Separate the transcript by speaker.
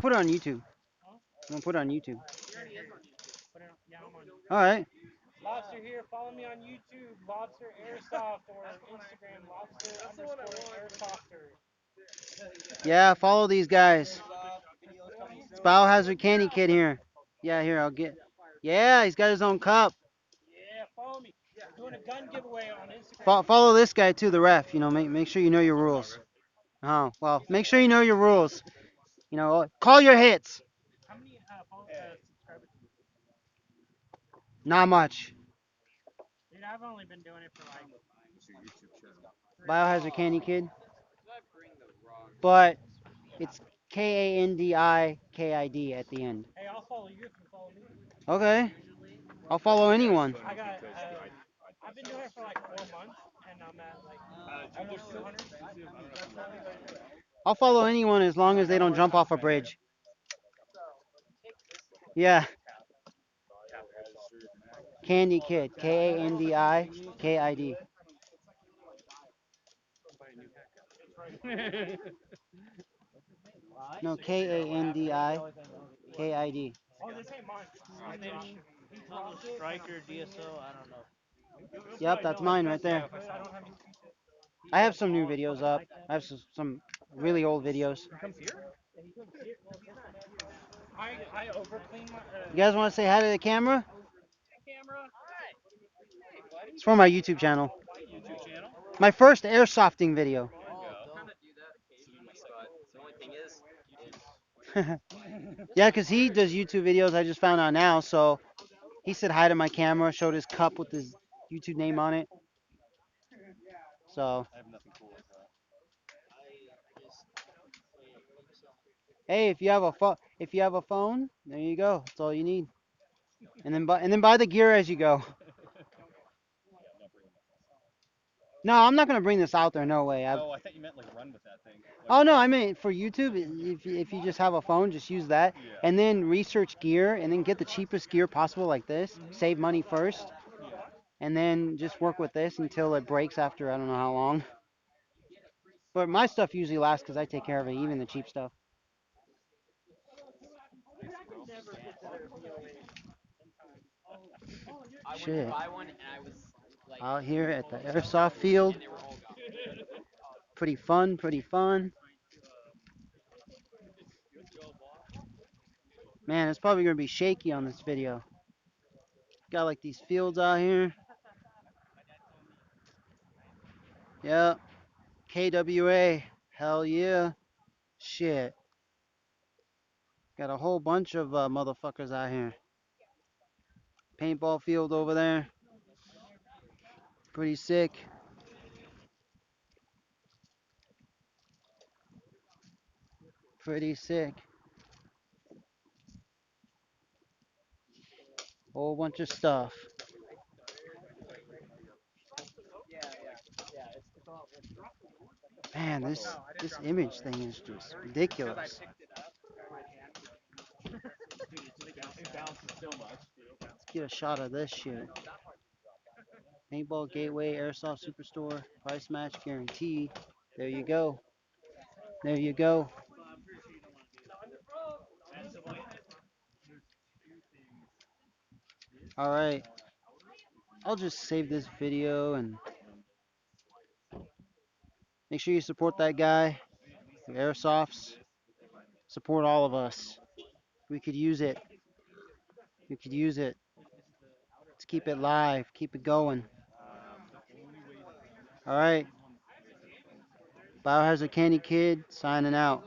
Speaker 1: put it on YouTube. I'm gonna put it on YouTube. All right.
Speaker 2: Lobster here. Follow me on YouTube, Lobster Airsoft, or Instagram, Lobster underscore Airsofter.
Speaker 1: Yeah, follow these guys. It's Biohazard Candy Kid here. Yeah, here I'll get. Yeah, he's got his own cup.
Speaker 2: Yeah, follow me. We're doing a gun giveaway on Instagram.
Speaker 1: Follow this guy too, the ref. You know, make sure you know your rules. Oh, well, make sure you know your rules. You know, call your hits.
Speaker 2: How many subscribers?
Speaker 1: Not much.
Speaker 2: Dude, I've only been doing it for like
Speaker 1: Biohazard Candy Kid. But it's KANDIKID at the end.
Speaker 2: Hey, I'll follow you if you follow me.
Speaker 1: Okay. I'll follow anyone.
Speaker 2: I got. I've been doing it for like 4 months, and I'm at like almost 200.
Speaker 1: I'll follow anyone as long as they don't jump off a bridge. Yeah. Candy Kid. KANDIKID. No, KANDIKID.
Speaker 2: Oh, this ain't mine. His name is
Speaker 3: Striker DSO. I don't know.
Speaker 1: Yep, that's mine right there.
Speaker 2: I don't have any speakers.
Speaker 1: I have some new videos up. I have some really old videos.
Speaker 2: I overclean my
Speaker 1: You guys want to say hi to the camera?
Speaker 2: camera.
Speaker 1: It's for my YouTube channel.
Speaker 2: YouTube channel.
Speaker 1: My first airsofting video. Yeah, because he does YouTube videos. I just found out now. So he said hi to my camera, showed his cup with his YouTube name on it. So, hey, if you have a phone, there you go. That's all you need. And then buy the gear as you go. No, I'm not gonna bring this out there. No way.
Speaker 4: Oh, I thought you meant like run with that thing.
Speaker 1: Oh no, I mean for YouTube, if you just have a phone, just use that,
Speaker 4: Yeah.
Speaker 1: and then research gear, and then get the cheapest gear possible like this. Save money first, and then just work with this until it breaks after I don't know how long. But my stuff usually lasts because I take care of it, even the cheap stuff. Shit. Out here at the airsoft field. Pretty fun, pretty fun. Man, it's probably gonna be shaky on this video. Got like these fields out here. Yep. KWA. Hell yeah. Shit. Got a whole bunch of motherfuckers out here. Paintball field over there. Pretty sick. Pretty sick. Whole bunch of stuff. Man, this image thing is just ridiculous. Let's get a shot of this shit. Paintball Gateway Airsoft Superstore. Price match guaranteed. There you go. There you go. Alright. I'll just save this video and make sure you support that guy. The Airsofts. Support all of us. We could use it. We could use it. Let's keep it live. Keep it going. Alright. Biohazard Candy Kid signing out.